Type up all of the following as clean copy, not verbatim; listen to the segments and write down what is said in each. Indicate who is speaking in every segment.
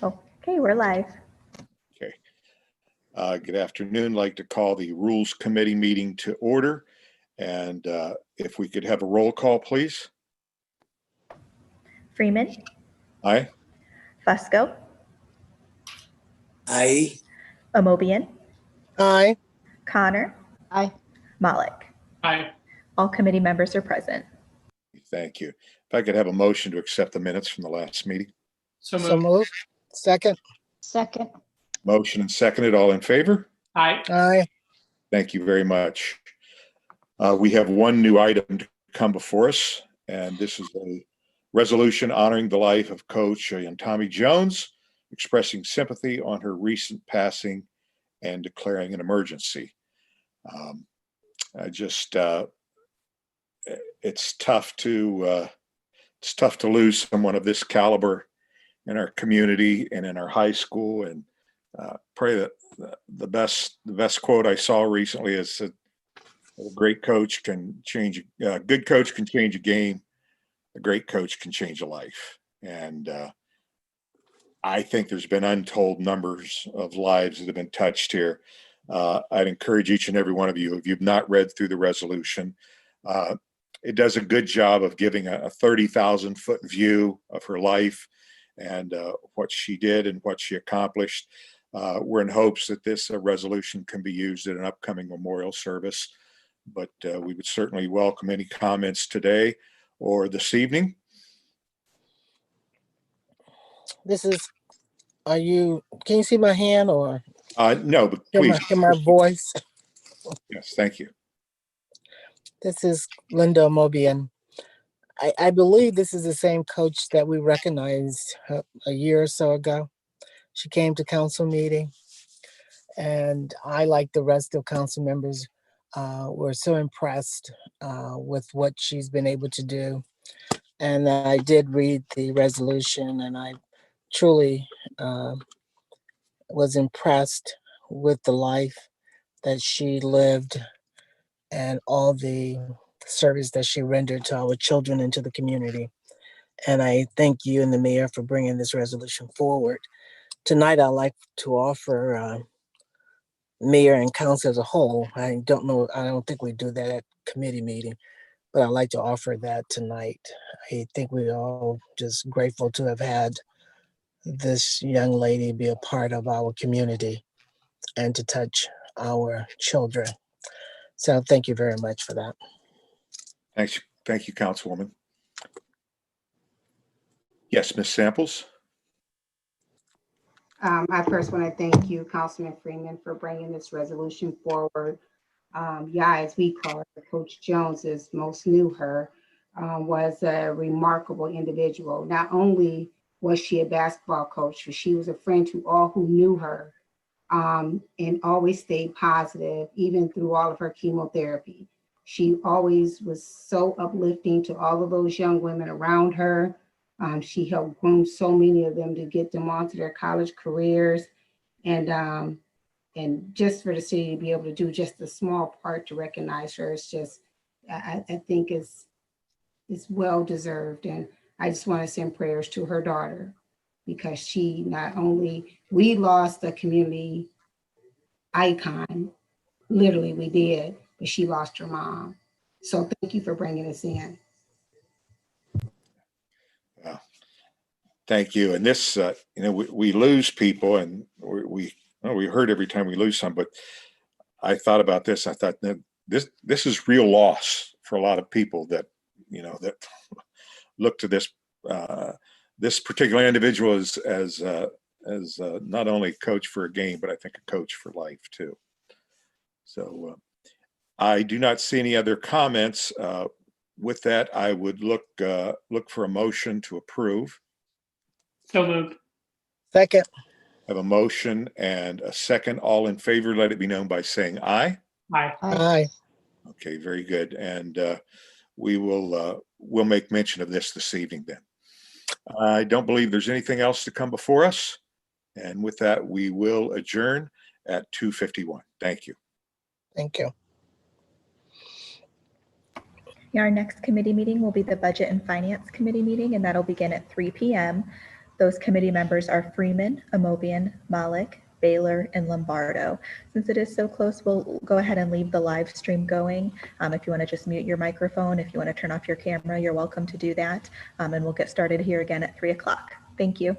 Speaker 1: Okay, we're live.
Speaker 2: Okay. Good afternoon. I'd like to call the Rules Committee meeting to order. And if we could have a roll call, please.
Speaker 1: Freeman,
Speaker 2: Aye.
Speaker 1: Fusco,
Speaker 3: Aye.
Speaker 1: Amobian,
Speaker 4: Aye.
Speaker 1: Connor,
Speaker 4: Aye.
Speaker 1: Malik.
Speaker 5: Aye.
Speaker 1: All committee members are present.
Speaker 2: Thank you. If I could have a motion to accept the minutes from the last meeting.
Speaker 5: So
Speaker 4: So
Speaker 5: moved.
Speaker 4: moved. Second.
Speaker 6: Second.
Speaker 2: Motion and seconded. All in favor?
Speaker 5: Aye.
Speaker 4: Aye.
Speaker 2: Thank you very much. We have one new item to come before us, and this is a resolution honoring the life of Coach Tommy Jones, expressing sympathy on her recent passing and declaring an emergency. It's tough to lose someone of this caliber in our community and in our high school. And pray that the best quote I saw recently is that a great coach can change. A good coach can change a game. A great coach can change a life. And I think there's been untold numbers of lives that have been touched here. I'd encourage each and every one of you, if you've not read through the resolution, it does a good job of giving a 30,000 foot view of her life and what she did and what she accomplished. We're in hopes that this resolution can be used at an upcoming memorial service, but we would certainly welcome any comments today or this evening.
Speaker 4: Can you see my hand or?
Speaker 2: No, but please.
Speaker 4: Hear my voice?
Speaker 2: Yes, thank you.
Speaker 4: This is Linda Mobian. I believe this is the same coach that we recognized a year or so ago. She came to council meeting, and I, like the rest of council members, were so impressed with what she's been able to do. And I did read the resolution, and I truly was impressed with the life that she lived and all the service that she rendered to our children and to the community. And I thank you and the mayor for bringing this resolution forward. Tonight, I'd like to offer mayor and council as a whole. I don't think we do that at committee meeting, but I'd like to offer that tonight. I think we're all just grateful to have had this young lady be a part of our community and to touch our children. So thank you very much for that.
Speaker 2: Thanks. Thank you, Councilwoman. Yes, Ms. Samples.
Speaker 7: I first want to thank you, Councilman Freeman, for bringing this resolution forward. As we call her, Coach Jones, as most knew her, was a remarkable individual. Not only was she a basketball coach, but she was a friend to all who knew her, and always stayed positive, even through all of her chemotherapy. She always was so uplifting to all of those young women around her. She helped groom so many of them to get them onto their college careers. And just for the city to be able to do just a small part to recognize her, it's just, I think it's well deserved. And I just want to send prayers to her daughter, because she not only, we lost a community icon, literally we did, but she lost her mom. So thank you for bringing us in.
Speaker 2: Thank you. And this, we lose people, and we hurt every time we lose some. But I thought about this. I thought that this is real loss for a lot of people that that look to this this particular individual as not only a coach for a game, but I think a coach for life too. So I do not see any other comments. With that, I would look for a motion to approve.
Speaker 5: So moved.
Speaker 4: Second.
Speaker 2: I have a motion and a second. All in favor, let it be known by saying aye.
Speaker 5: Aye.
Speaker 4: Aye.
Speaker 2: Okay, very good. And we'll make mention of this evening then. I don't believe there's anything else to come before us. And with that, we will adjourn at 2:51. Thank you.
Speaker 4: Thank you.
Speaker 1: Our next committee meeting will be the Budget and Finance Committee meeting, and that'll begin at 3 p.m. Those committee members are Freeman, Amobian, Malik, Baylor, and Lombardo. Since it is so close, we'll go ahead and leave the live stream going. If you want to just mute your microphone, if you want to turn off your camera, you're welcome to do that. And we'll get started here again at 3 o'clock. Thank you.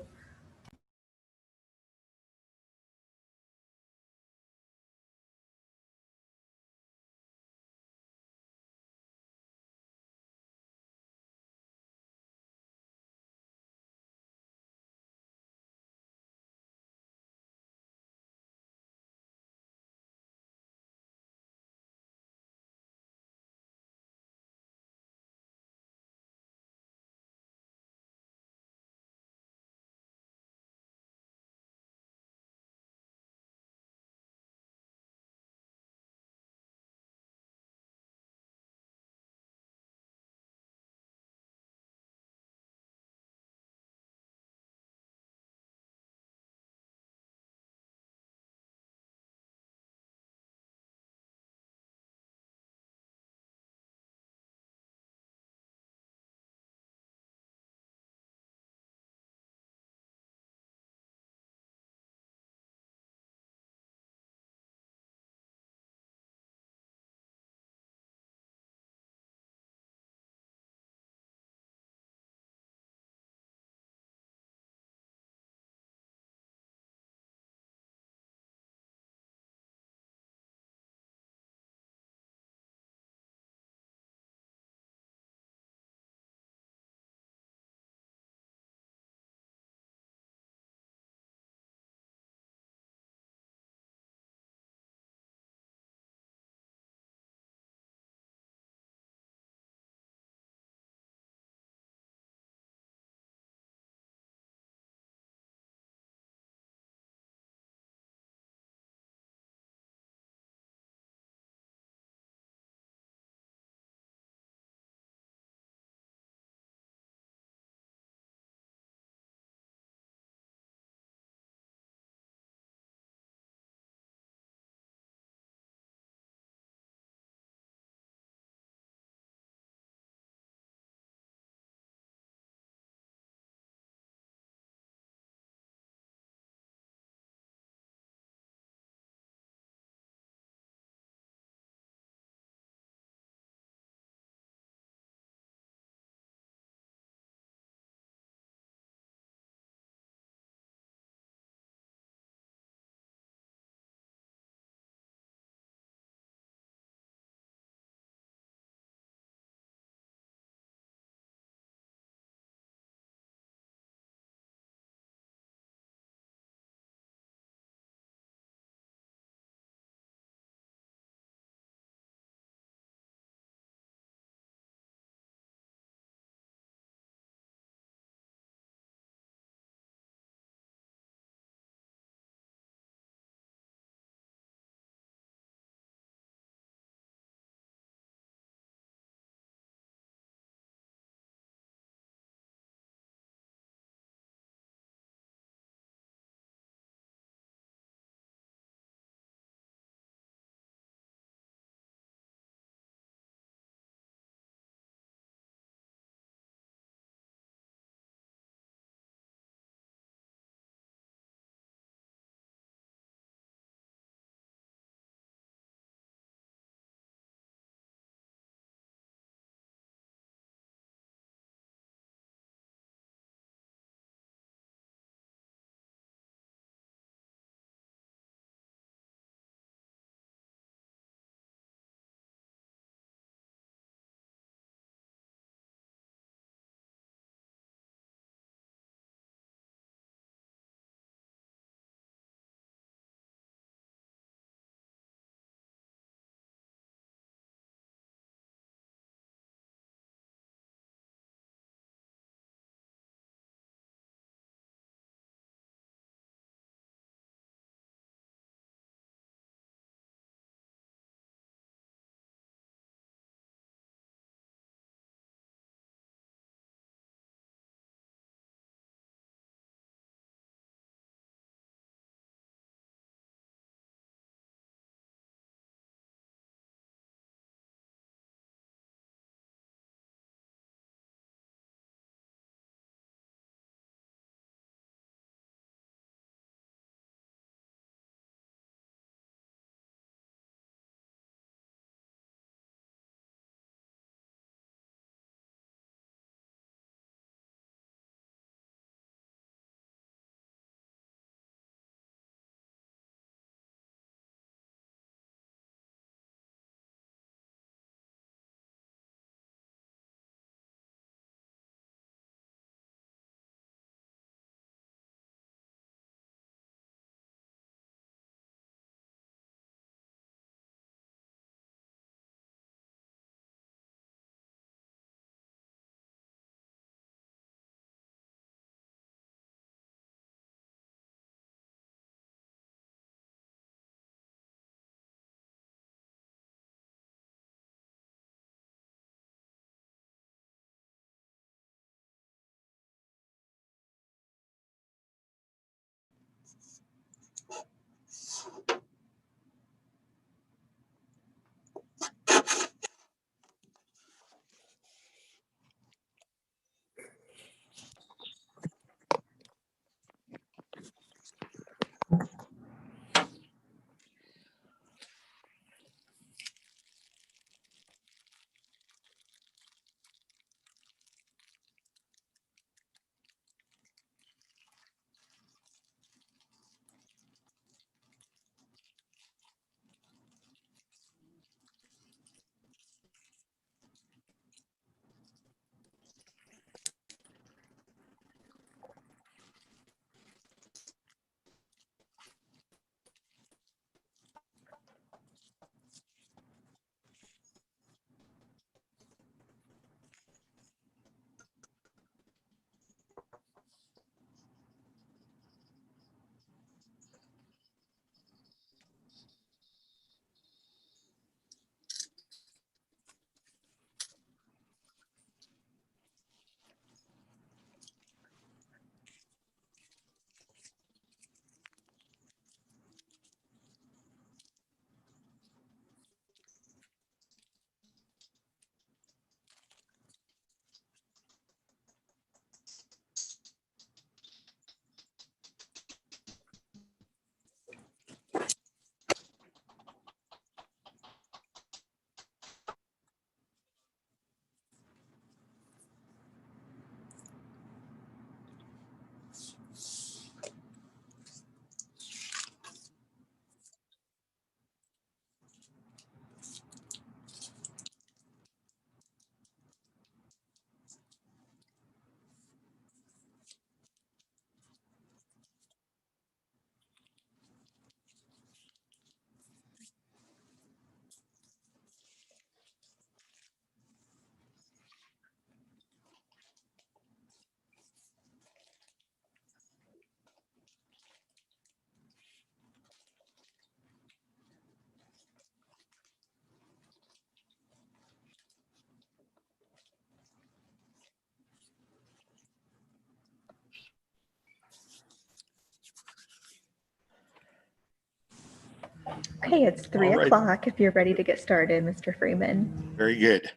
Speaker 1: Okay, it's 3
Speaker 2: All right.
Speaker 1: o'clock if you're ready to get started, Mr. Freeman.
Speaker 2: Very good.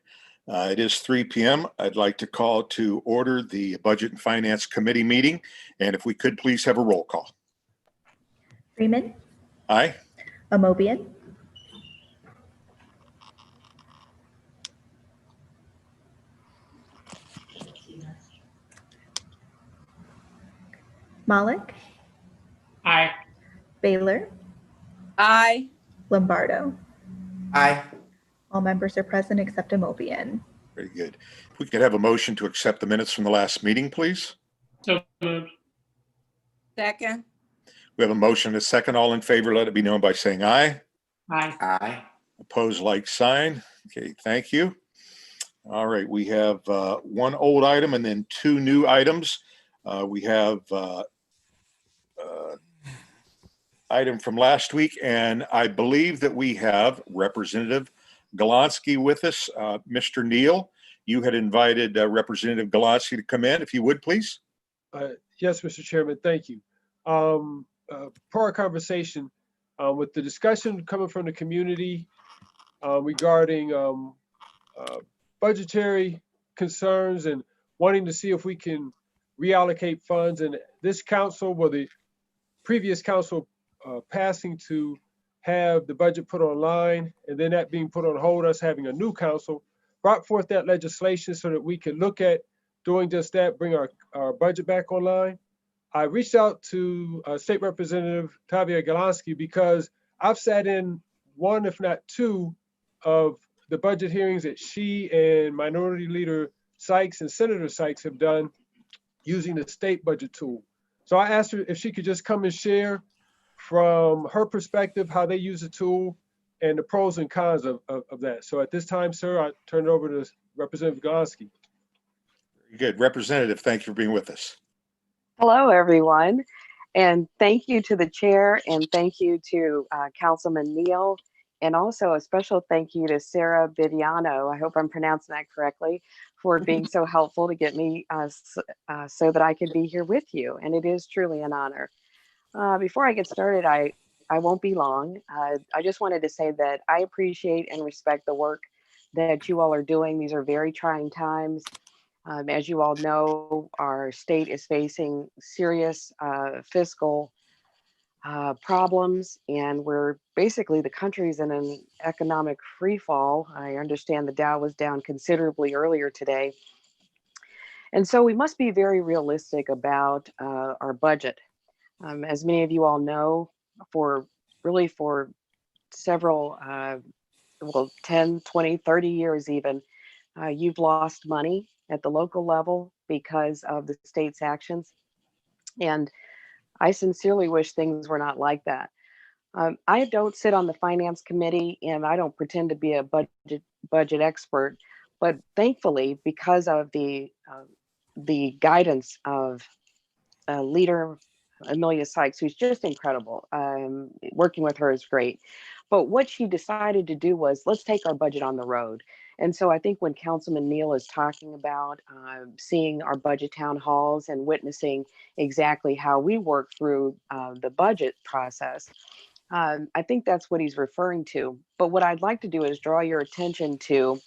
Speaker 2: It is 3 p.m. I'd like to call to order the Budget and Finance Committee meeting. And if we could please have a roll call.
Speaker 1: Freeman,
Speaker 2: Aye.
Speaker 1: Amobian, Malik,
Speaker 5: Aye.
Speaker 1: Baylor,
Speaker 3: Aye.
Speaker 1: Lombardo.
Speaker 6: Aye.
Speaker 1: All members are present except Amobian.
Speaker 2: Very good. If we could have a motion to accept the minutes from the last meeting, please.
Speaker 5: So moved.
Speaker 3: Second.
Speaker 2: We have a motion and a second. All in favor, let it be known by saying aye.
Speaker 5: Aye.
Speaker 6: Aye.
Speaker 2: Opposed, like sign. Okay, thank you. All right, we have one old item and then two new items. We have item from last week, and I believe that we have Representative Golonsky with us. Mr. Neal, you had invited Representative Golonsky to come in, if you would, please.
Speaker 8: Yes, Mr. Chairman, thank you. Prior conversation with the discussion coming from the community regarding budgetary concerns and wanting to see if we can reallocate funds. And this council, well, the previous council passing to have the budget put online, and then that being put on hold, us having a new council, brought forth that legislation so that we could look at doing just that, bring our budget back online. I reached out to State Representative Tavia Golonsky because I've sat in one, if not two, of the budget hearings that she and Minority Leader Sykes and Senator Sykes have done using the state budget tool. So I asked her if she could just come and share from her perspective how they use the tool and the pros and cons of that. So at this time, sir, I turn it over to Representative Golonsky.
Speaker 2: Very good. Representative, thank you for being with us.
Speaker 9: Hello, everyone. And thank you to the chair, and thank you to Councilman Neal, and also a special thank you to Sarah Bidiano, I hope I'm pronouncing that correctly, for being so helpful to get me so that I could be here with you. And it is truly an honor. Before I get started, I won't be long. I just wanted to say that I appreciate and respect the work that you all are doing. These are very trying times. As you all know, our state is facing serious fiscal problems, and we're basically, the country's in an economic free fall. I understand the Dow was down considerably earlier today. And so we must be very realistic about our budget. As many of you all know, for several, 10, 20, 30 years even, you've lost money at the local level because of the state's actions. And I sincerely wish things were not like that. I don't sit on the finance committee, and I don't pretend to be a budget expert, but thankfully, because of the guidance of Leader Amelia Sykes, who's just incredible. Working with her is great. But what she decided to do was, let's take our budget on the road. And so I think when Councilman Neal is talking about seeing our budget town halls and witnessing exactly how we work through the budget process, I think that's what he's referring to. But what I'd like to do is draw your attention to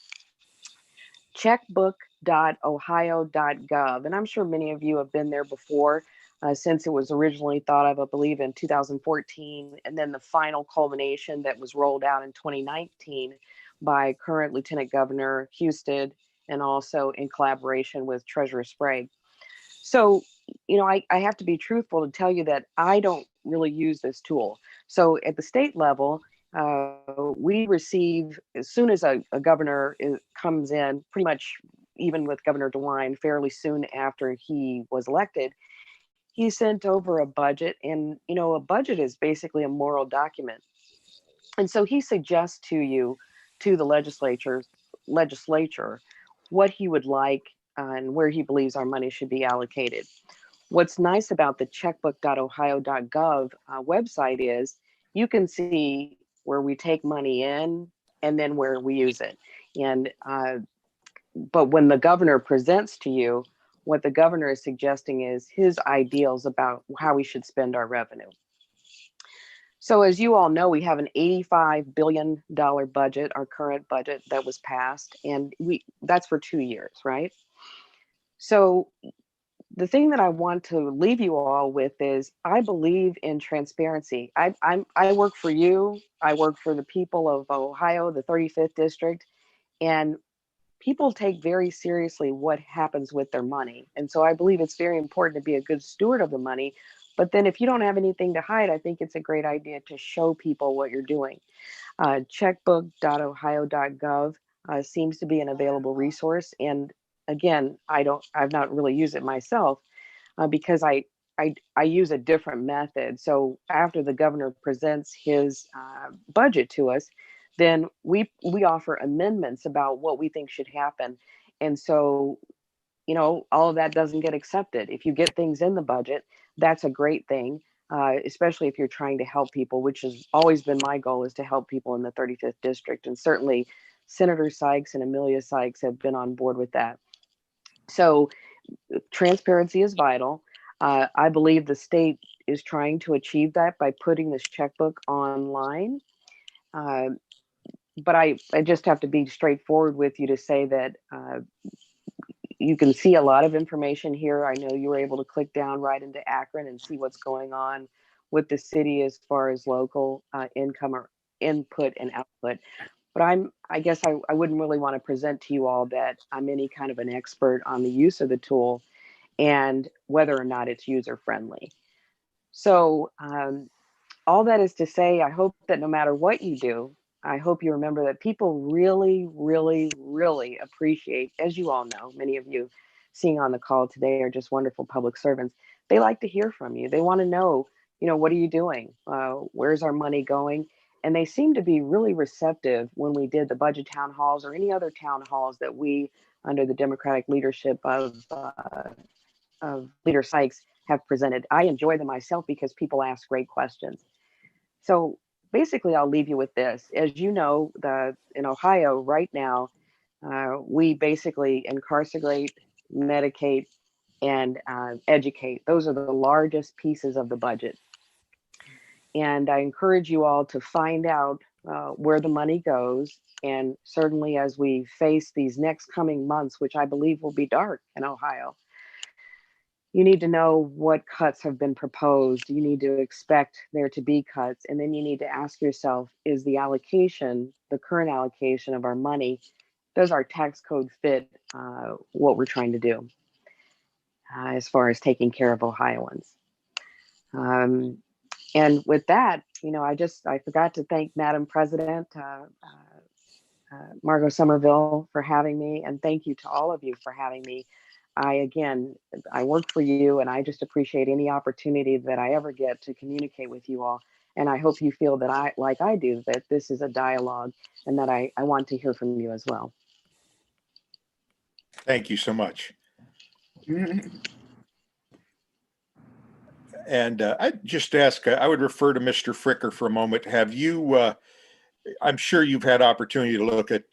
Speaker 9: checkbook.ohio.gov. And I'm sure many of you have been there before. Since it was originally thought of, I believe, in 2014, and then the final culmination that was rolled out in 2019 by current Lieutenant Governor Husted, and also in collaboration with Treasurer Sprague. So, you know, I have to be truthful to tell you that I don't really use this tool. So at the state level, we receive, as soon as a governor comes in, pretty much even with Governor DeWine, fairly soon after he was elected, he sent over a budget, and you know, a budget is basically a moral document. And so he suggests to the legislature, what he would like and where he believes our money should be allocated. What's nice about the checkbook.ohio.gov website is you can see where we take money in and then where we use it. And but when the governor presents to you, what the governor is suggesting is his ideals about how we should spend our revenue. So as you all know, we have an $85 billion budget, our current budget that was passed, and that's for 2 years, right? So the thing that I want to leave you all with is I believe in transparency. I work for you. I work for the people of Ohio, the 35th district, and people take very seriously what happens with their money. And so I believe it's very important to be a good steward of the money. But then if you don't have anything to hide, I think it's a great idea to show people what you're doing. Checkbook.ohio.gov seems to be an available resource. And again, I've not really used it myself because I use a different method. So after the governor presents his budget to us, then we offer amendments about what we think should happen. And so, you know, all of that doesn't get accepted. If you get things in the budget, that's a great thing, especially if you're trying to help people, which has always been my goal, is to help people in the 35th district. And certainly Senator Sykes and Amelia Sykes have been on board with that. So transparency is vital. I believe the state is trying to achieve that by putting this checkbook online. But I just have to be straightforward with you to say that you can see a lot of information here. I know you were able to click down right into Akron and see what's going on with the city as far as local income or input and output. But I guess I wouldn't really want to present to you all that I'm any kind of an expert on the use of the tool and whether or not it's user friendly. So all that is to say, I hope that no matter what you do, I hope you remember that people really, really, really appreciate, as you all know, many of you seeing on the call today are just wonderful public servants. They like to hear from you. They want to know, you know, what are you doing? Where's our money going? And they seem to be really receptive when we did the budget town halls or any other town halls that we, under the Democratic leadership of Leader Sykes, have presented. I enjoy them myself because people ask great questions. So basically, I'll leave you with this. As you know, in Ohio right now, we basically incarcerate, medicate, and educate. Those are the largest pieces of the budget. And I encourage you all to find out where the money goes. And certainly as we face these next coming months, which I believe will be dark in Ohio, you need to know what cuts have been proposed. You need to expect there to be cuts. And then you need to ask yourself, is the allocation, the current allocation of our money, does our tax code fit what we're trying to do as far as taking care of Ohioans? And with that, you know, I forgot to thank Madam President, Margot Somerville, for having me. And thank you to all of you for having me. I work for you, and I just appreciate any opportunity that I ever get to communicate with you all. And I hope you feel that like I do, that this is a dialogue and that I want to hear from you as well.
Speaker 2: Thank you so much. And I just ask, I would refer to Mr. Fricker for a moment. Have you, I'm sure you've had opportunity to look at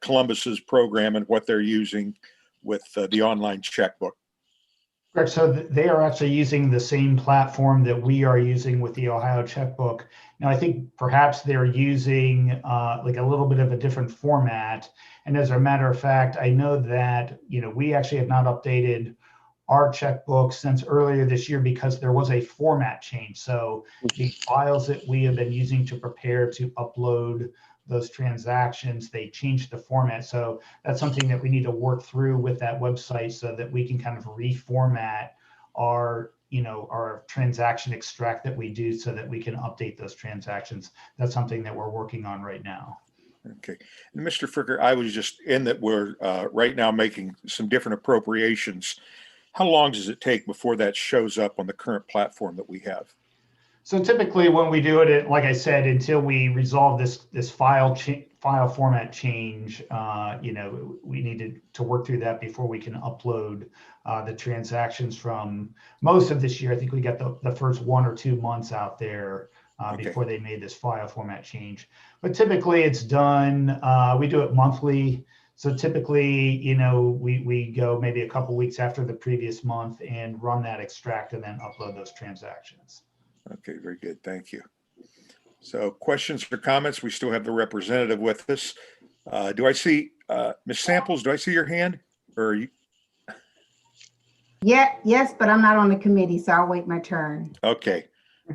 Speaker 2: Columbus's program and what they're using with the online checkbook.
Speaker 6: Correct. So they are actually using the same platform that we are using with the Ohio checkbook. Now, I think perhaps they're using like a little bit of a different format. And as a matter of fact, I know that, you know, we actually have not updated our checkbook since earlier this year because there was a format change. So the files that we have been using to prepare to upload those transactions, they changed the format. So that's something that we need to work through with that website so that we can kind of reformat our, you know, our transaction extract that we do so that we can update those transactions. That's something that we're working on right now.
Speaker 2: Okay. And Mr. Fricker, I was just in that we're right now making some different appropriations. How long does it take before that shows up on the current platform that we have?
Speaker 6: So typically when we do it, like I said, until we resolve this file format change, you know, we need to work through that before we can upload the transactions from most of this year. I think we got the first 1 or 2 months out there before they made this file format change. But typically it's done, we do it monthly. So typically, you know, we go maybe a couple weeks after the previous month and run that extract and then upload those transactions.
Speaker 2: Okay, very good. Thank you. So questions or comments? We still have the representative with us. Do I see, Ms. Samples, do I see your hand? Or are you?
Speaker 7: Yeah, yes, but I'm not on the committee, so I'll wait my turn.
Speaker 2: Okay.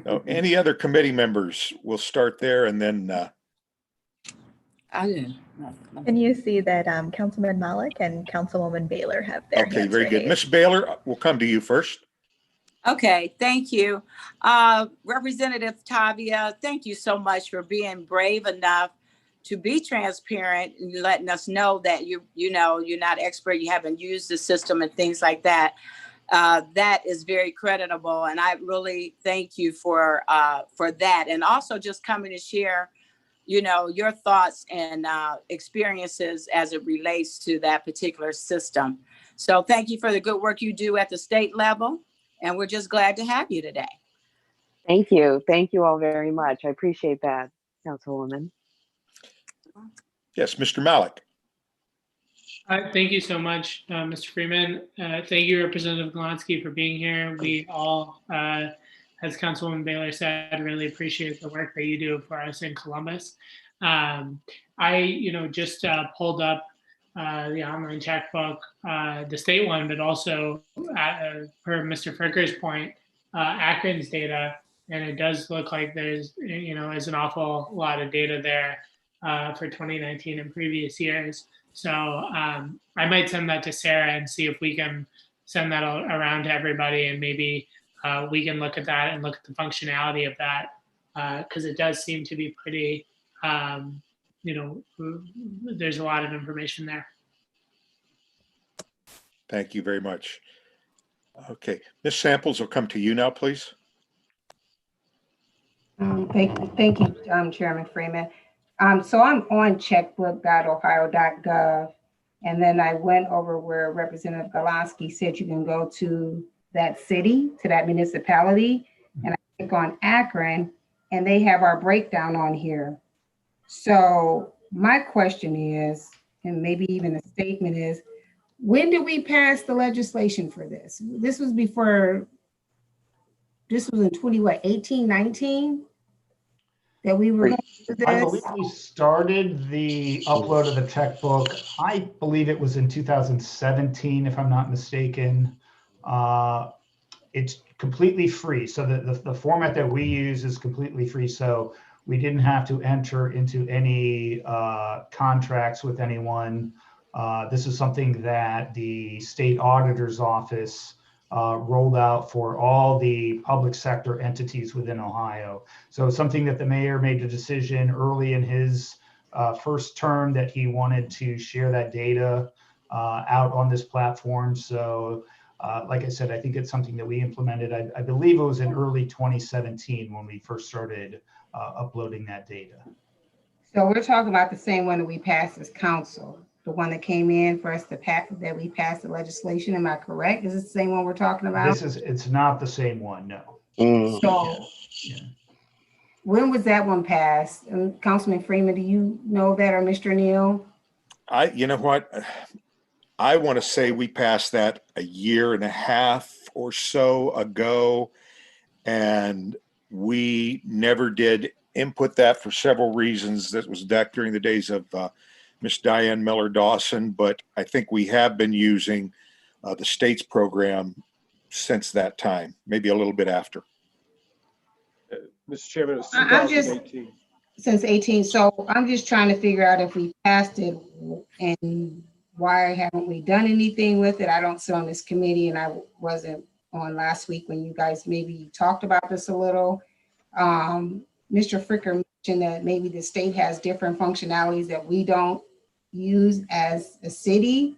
Speaker 2: So any other committee members? We'll start there and then,
Speaker 3: I didn't.
Speaker 1: And you see that Councilman Malik and Councilwoman Baylor have their
Speaker 2: okay,
Speaker 1: hands
Speaker 2: very good.
Speaker 1: raised.
Speaker 2: Ms. Baylor, we'll come to you first.
Speaker 3: Okay, thank you. Representative Tavia, thank you so much for being brave enough to be transparent and letting us know that you know, you're not expert, you haven't used the system and things like that. That is very creditable. And I really thank you for that. And also just coming to share, you know, your thoughts and experiences as it relates to that particular system. So thank you for the good work you do at the state level. And we're just glad to have you today.
Speaker 9: Thank you. Thank you all very much. I appreciate that, Councilwoman.
Speaker 2: Yes, Mr. Malik.
Speaker 5: Thank you so much, Mr. Freeman. Thank you, Representative Golonsky, for being here. We all, as Councilwoman Baylor said, really appreciate the work that you do for us in Columbus. I, just pulled up the online checkbook, the state one, but also per Mr. Fricker's point, Akron's data, and it does look like there's an awful lot of data there for 2019 and previous years. So I might send that to Sarah and see if we can send that around to everybody, and maybe we can look at that and look at the functionality of that, because it does seem to be pretty, there's a lot of information there.
Speaker 2: Thank you very much. Okay, Ms. Samples, will come to you now, please.
Speaker 7: Thank you, Chairman Freeman. So I'm on checkbook.ohio.gov, and then I went over where Representative Golonsky said you can go to that city, to that municipality, and I click on Akron, and they have our breakdown on here. So my question is, and maybe even a statement is, when did we pass the legislation for this? This was before, this was in 18, 19? That we were going to do
Speaker 6: I
Speaker 7: this?
Speaker 6: believe we started the upload of the checkbook. I believe it was in 2017, if I'm not mistaken. It's completely free. So the format that we use is completely free. So we didn't have to enter into any contracts with anyone. This is something that the state auditor's office rolled out for all the public sector entities within Ohio. So it's something that the mayor made a decision early in his first term that he wanted to share that data out on this platform. So like I said, I think it's something that we implemented. I believe it was in early 2017 when we first started uploading that data.
Speaker 7: So we're talking about the same one that we passed as council, the one that came in for us to pass, that we passed the legislation. Am I correct? Is it the same one we're talking about?
Speaker 6: It's not the same one, no.
Speaker 7: So
Speaker 6: Yeah.
Speaker 7: when was that one passed? And Councilman Freeman, do you know that, or Mr. Neal?
Speaker 2: You know what? I want to say we passed that a year and a half or so ago, and we never did input that for several reasons. That was back during the days of Miss Diane Miller Dawson, but I think we have been using the state's program since that time, maybe a little bit after.
Speaker 8: Mr. Chairman, it was
Speaker 7: I'm just-
Speaker 8: 2018.
Speaker 7: Since 18, so I'm just trying to figure out if we passed it and why haven't we done anything with it? I don't sit on this committee, and I wasn't on last week when you guys maybe talked about this a little. Mr. Fricker mentioned that maybe the state has different functionalities that we don't use as a city.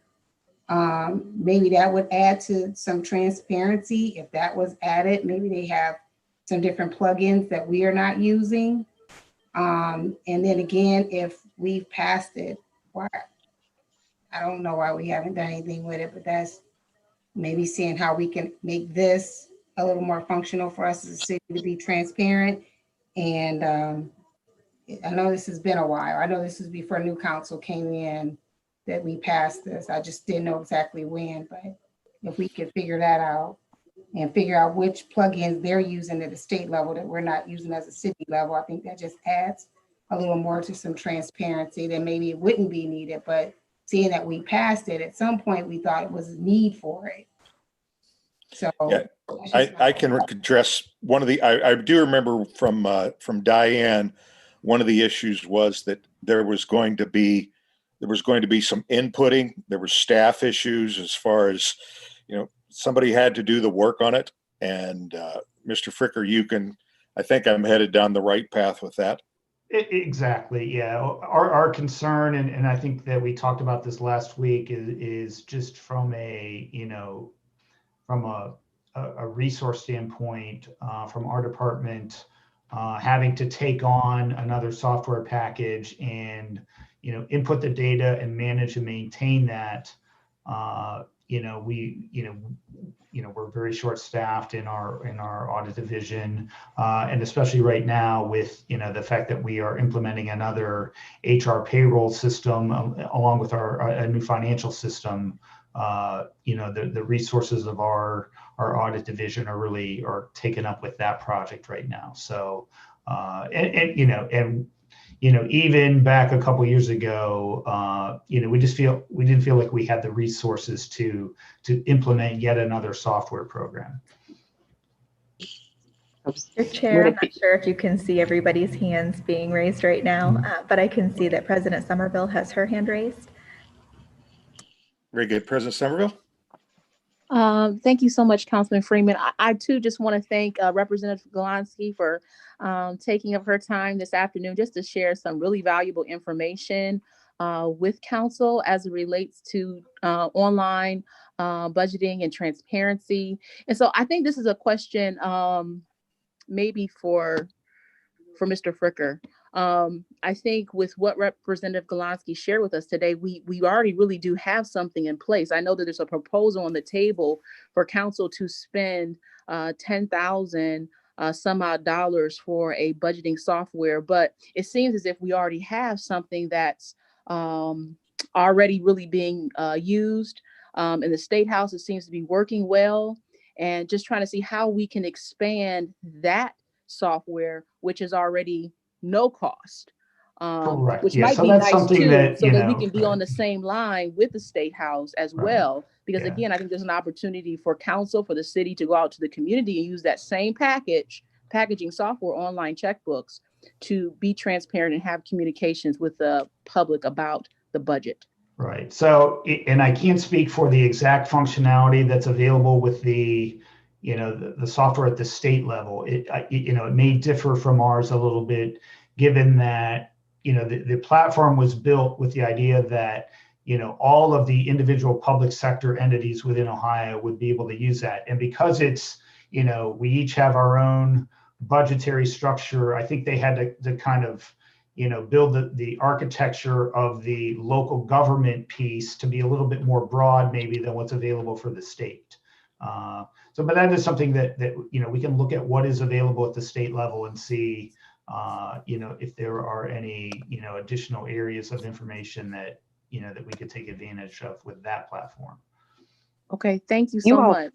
Speaker 7: Maybe that would add to some transparency. If that was added, maybe they have some different plugins that we are not using. And then again, if we've passed it, why? I don't know why we haven't done anything with it, but that's maybe seeing how we can make this a little more functional for us as a city to be transparent. And I know this has been a while. I know this is before new council came in that we passed this. I just didn't know exactly when, but if we could figure that out. and figure out which plugins they're using at the state level that we're not using as a city level. I think that just adds a little more to some transparency that maybe it wouldn't be needed, but seeing that we passed it, at some point we thought it was a need for it. So
Speaker 2: Yeah, I can address one of the, I do remember from Diane, one of the issues was that there was going to be some inputting. There were staff issues as far as, somebody had to do the work on it. And Mr. Fricker, I think I'm headed down the right path with that.
Speaker 6: Exactly. Yeah. Our concern, and I think that we talked about this last week, is just from a resource standpoint, from our department, having to take on another software package and, input the data and manage and maintain that. We're very short-staffed in our audit division, and especially right now with the fact that we are implementing another HR payroll system along with a new financial system. The resources of our audit division are taken up with that project right now. So even back a couple years ago, we didn't feel like we had the resources to implement yet another software program.
Speaker 1: Mr. Chair, I'm not sure if you can see everybody's hands being raised right now, but I can see that President Somerville has her hand raised.
Speaker 2: Very good. President Somerville?
Speaker 10: Thank you so much, Councilman Freeman. I too just want to thank Representative Golonsky for taking up her time this afternoon just to share some really valuable information with council as it relates to online budgeting and transparency. And so I think this is a question maybe for Mr. Fricker. I think with what Representative Golonsky shared with us today, we already really do have something in place. I know that there's a proposal on the table for council to spend $10,000 some odd dollars for a budgeting software, but it seems as if we already have something that's already really being used in the State House. It seems to be working well, and just trying to see how we can expand that software, which is already no cost,
Speaker 6: Correct.
Speaker 10: which
Speaker 6: Yeah,
Speaker 10: might
Speaker 6: so
Speaker 10: be
Speaker 6: that's
Speaker 10: nice
Speaker 6: something
Speaker 10: too,
Speaker 6: that,
Speaker 10: so that we can be
Speaker 6: right.
Speaker 10: on the same line with the State House as
Speaker 6: Right.
Speaker 10: well. Because
Speaker 6: Yeah.
Speaker 10: again, I think there's an opportunity for council, for the city to go out to the community and use that same packaging software, online checkbooks, to be transparent and have communications with the public about the budget.
Speaker 6: Right. So, and I can't speak for the exact functionality that's available with the software at the state level. It may differ from ours a little bit, given that, the platform was built with the idea that, all of the individual public sector entities within Ohio would be able to use that. And because it's, we each have our own budgetary structure, I think they had to kind of, build the architecture of the local government piece to be a little bit more broad maybe than what's available for the state. But that is something that we can look at what is available at the state level and see, if there are any, additional areas of information that, that we could take advantage of with that platform.
Speaker 10: Okay, thank you so much.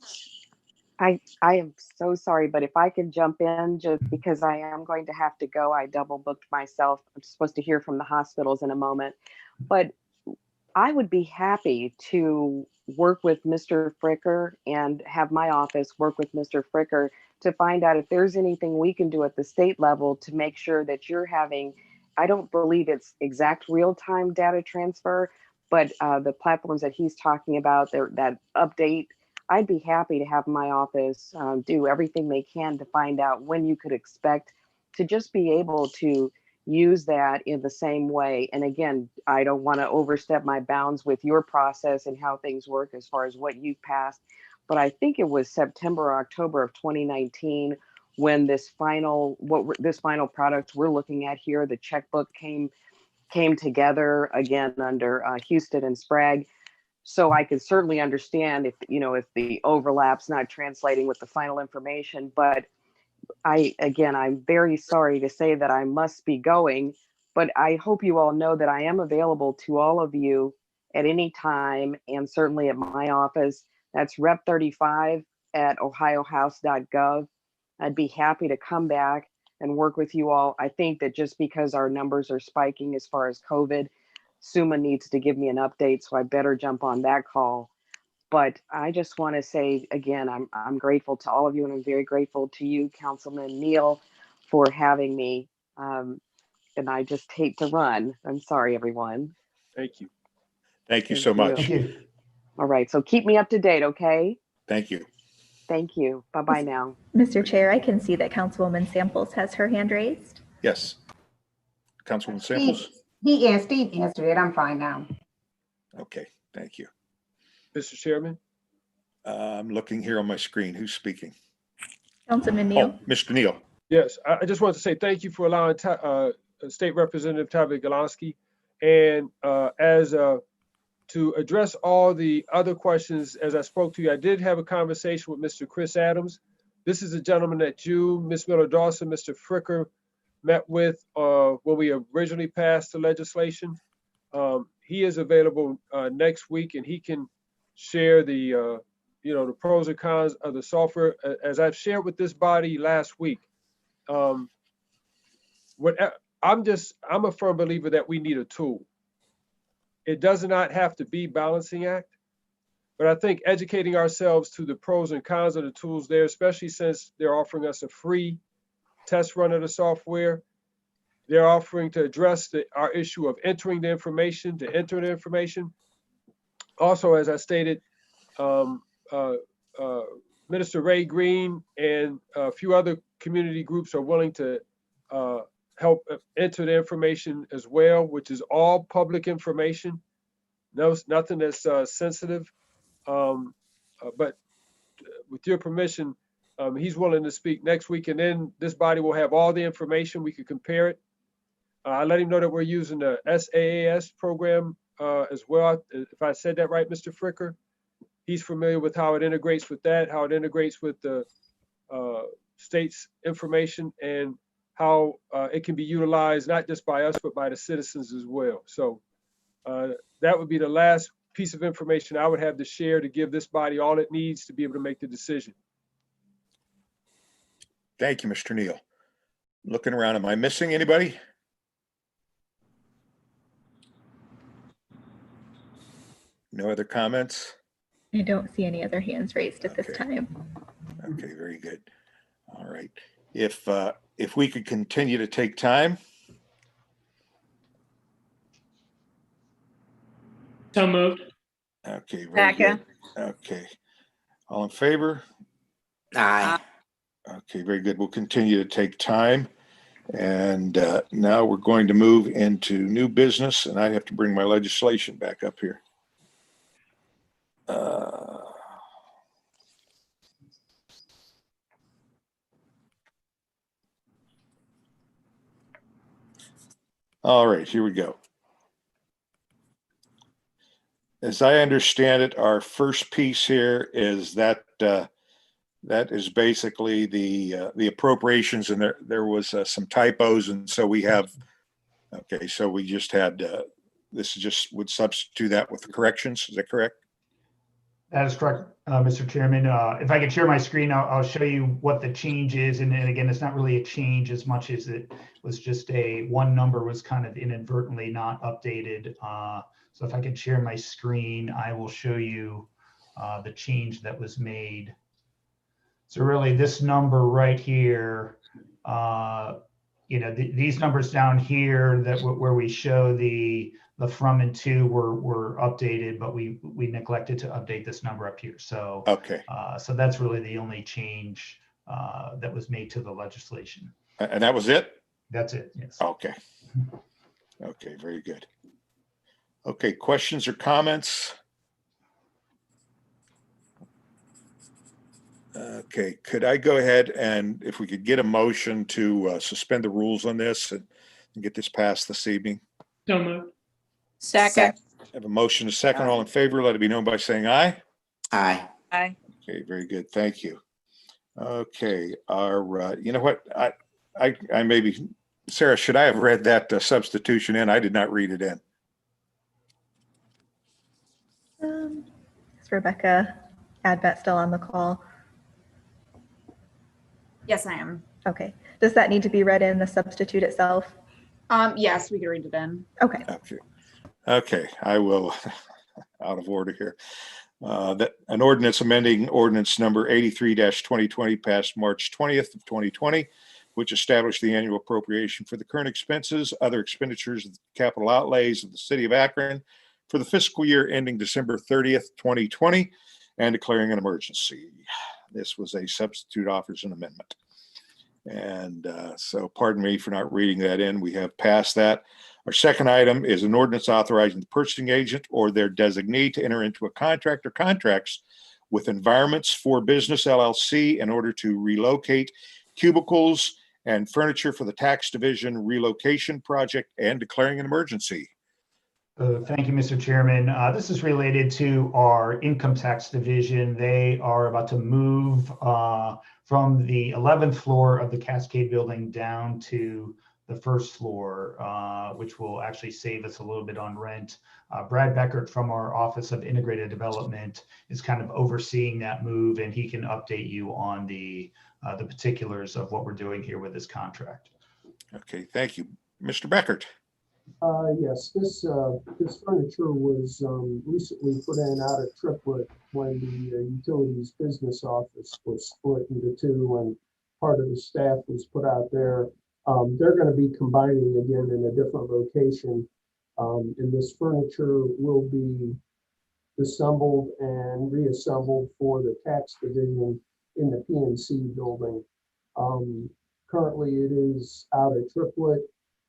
Speaker 9: I am so sorry, but if I could jump in just because I am going to have to go. I double booked myself. I'm supposed to hear from the hospitals in a moment, but I would be happy to work with Mr. Fricker and have my office work with Mr. Fricker to find out if there's anything we can do at the state level to make sure that you're having, I don't believe it's exact real-time data transfer, but the platforms that he's talking about, that update, I'd be happy to have my office do everything they can to find out when you could expect to just be able to use that in the same way. And again, I don't want to overstep my bounds with your process and how things work as far as what you've passed, but I think it was September or October of 2019 when this final product we're looking at here, the checkbook came together again under Houston and Sprague. So I can certainly understand if the overlap's not translating with the final information, but I'm very sorry to say that I must be going, but I hope you all know that I am available to all of you at any time, and certainly at my office. That's Rep 35 at ohiohouse.gov. I'd be happy to come back and work with you all. I think that just because our numbers are spiking as far as COVID, Suma needs to give me an update, so I better jump on that call. But I just want to say again, I'm grateful to all of you, and I'm very grateful to you, Councilman Neal, for having me. And I just hate to run. I'm sorry, everyone.
Speaker 8: Thank you.
Speaker 2: Thank you
Speaker 9: Thank
Speaker 2: so
Speaker 9: you.
Speaker 2: much.
Speaker 6: Thank you.
Speaker 9: All right, so keep me up to date, okay?
Speaker 2: Thank you.
Speaker 9: Thank you. Bye-bye now.
Speaker 1: Mr. Chair, I can see that Councilwoman Samples has her hand raised.
Speaker 2: Yes. Councilwoman Samples?
Speaker 7: Steve answered it. I'm fine now.
Speaker 2: Okay, thank you.
Speaker 8: Mr. Chairman.
Speaker 2: I'm looking here on my screen. Who's speaking?
Speaker 1: Councilman Neal.
Speaker 2: Oh, Mr. Neal.
Speaker 8: Yes, I just want to say thank you for allowing State Representative Tavia Golansky, and to address all the other questions. As I spoke to you, I did have a conversation with Mr. Chris Adams. This is a gentleman that you, Ms. Miller Dawson, Mr. Fricker met with when we originally passed the legislation. He is available next week, and he can share the the pros and cons of the software. As I've shared with this body last week, I'm a firm believer that we need a tool. It does not have to be balancing act, but I think educating ourselves to the pros and cons of the tools there, especially since they're offering us a free test run of the software. They're offering to address our issue of entering the information, to enter the information. Also, as I stated, Minister Ray Green and a few other community groups are willing to help enter the information as well, which is all public information. No, nothing that's sensitive. But with your permission, he's willing to speak next week, and then this body will have all the information. We could compare it. I let him know that we're using the SAAS program as well. If I said that right, Mr. Fricker, he's familiar with how it integrates with that, how it integrates with the state's information, and how it can be utilized not just by us, but by the citizens as well. So that would be the last piece of information I would have to share to give this body all it needs to be able to make the decision.
Speaker 2: Thank you, Mr. Neal. Looking around, am I missing anybody? No other comments?
Speaker 1: I don't see any other hands raised at this
Speaker 2: Okay.
Speaker 1: time.
Speaker 2: Okay, very good. All right. If we could continue to take time.
Speaker 5: So moved.
Speaker 2: Okay, very good.
Speaker 3: Second.
Speaker 2: Okay. All in favor?
Speaker 11: Aye.
Speaker 2: Okay, very good. We'll continue to take time. And now we're going to move into new business, and I have to bring my legislation back up here. All right, here we go. As I understand it, our first piece here is that that is basically the appropriations, and there was some typos, and so we have. Okay, so we just had this just would substitute that with the corrections. Is that correct?
Speaker 6: That is correct, Mr. Chairman. If I could share my screen, I'll show you what the change is. And again, it's not really a change as much as it was just one number was kind of inadvertently not updated. So if I could share my screen, I will show you the change that was made. So really this number right here, these numbers down here where we show the from and to were updated, but we neglected to update this number up here. So
Speaker 2: Okay.
Speaker 6: So that's really the only change that was made to the legislation.
Speaker 2: And that was it?
Speaker 6: That's it, yes.
Speaker 2: Okay. Okay, very good. Okay, questions or comments? Okay, could I go ahead and if we could get a motion to suspend the rules on this and get this passed this evening?
Speaker 5: So moved.
Speaker 3: Second.
Speaker 2: I have a motion, a second. All in favor, let it be known by saying aye.
Speaker 11: Aye.
Speaker 3: Aye.
Speaker 2: Okay, very good. Thank you. Okay, you know what? I maybe, Sarah, should I have read that substitution in? I did not read it in.
Speaker 1: Is Rebecca Advet still on the call?
Speaker 12: Yes, I am.
Speaker 1: Okay. Does that need to be read in the substitute itself?
Speaker 12: Yes, we can read it in.
Speaker 1: Okay.
Speaker 2: Okay, I will, out of order here. That an ordinance amending ordinance number 83-2020 passed March 20th of 2020, which established the annual appropriation for the current expenses, other expenditures, and capital outlays of the city of Akron for the fiscal year ending December 30th, 2020, and declaring an emergency. This was a substitute offers and amendment. And so pardon me for not reading that in. We have passed that. Our second item is an ordinance authorizing the purchasing agent or their designee to enter into a contract or contracts with Environments for Business LLC in order to relocate cubicles and furniture for the tax division relocation project and declaring an emergency.
Speaker 6: Thank you, Mr. Chairman. This is related to our income tax division. They are about to move from the 11th floor of the Cascade building down to the first floor, which will actually save us a little bit on rent. Brad Beckert from our Office of Integrated Development is kind of overseeing that move, and he can update you on the particulars of what we're doing here with this contract.
Speaker 2: Okay, thank you. Mr. Beckert.
Speaker 13: Yes, this furniture was recently put in out of triplet when the utilities business office was split into two and part of the staff was put out there. They're going to be combining again in a different location. And this furniture will be assembled and reassembled for the tax division in the PNC building. Currently it is out of triplet,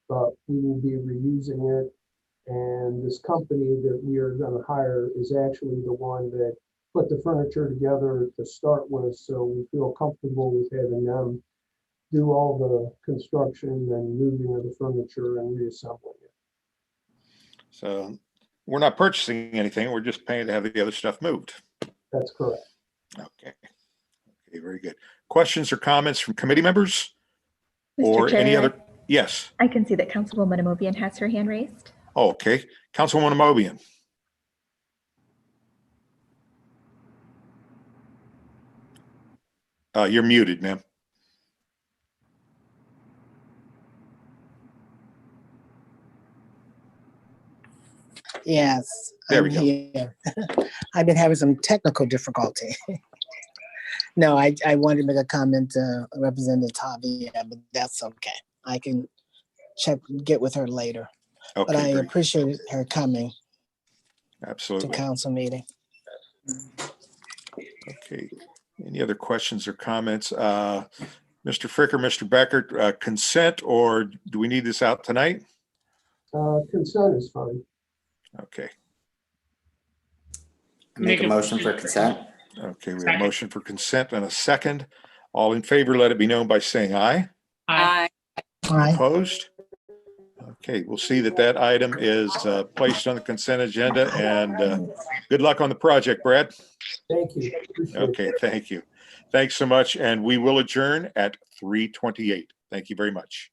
Speaker 13: but we will be reusing it. And this company that we are going to hire is actually the one that put the furniture together to start with. So we feel comfortable with having them do all the construction and moving of the furniture and reassembling it.
Speaker 2: So we're not purchasing anything. We're just paying to have the other stuff moved.
Speaker 13: That's correct.
Speaker 2: Okay. Okay, very good. Questions or comments from committee members?
Speaker 1: Mr.
Speaker 2: Or
Speaker 1: Chair,
Speaker 2: any other? Yes.
Speaker 1: I can see that Councilwoman Amobian has her hand raised.
Speaker 2: Oh, okay. Councilwoman Amobian. You're muted, ma'am.
Speaker 4: Yes,
Speaker 2: There
Speaker 4: I'm
Speaker 2: we go.
Speaker 4: here. I've been having some technical difficulty. No, I wanted to make a comment to Representative Tavia, but that's okay. I can get with her later.
Speaker 2: Okay,
Speaker 4: but I
Speaker 2: great.
Speaker 4: appreciate her coming
Speaker 2: Absolutely.
Speaker 4: to council meeting.
Speaker 2: Okay. Any other questions or comments? Mr. Fricker, Mr. Beckert, consent, or do we need this out tonight?
Speaker 13: Consent is fine.
Speaker 2: Okay.
Speaker 11: Make a motion for consent.
Speaker 2: Okay, we have a motion for consent and a second. All in favor, let it be known by saying aye.
Speaker 3: Aye.
Speaker 4: Aye.
Speaker 2: Opposed? Okay, we'll see that that item is placed on the consent agenda, and good luck on the project, Brad.
Speaker 13: Thank you. Appreciate
Speaker 2: Okay, thank you. Thanks so much, and we will adjourn at 3:28. Thank you very much.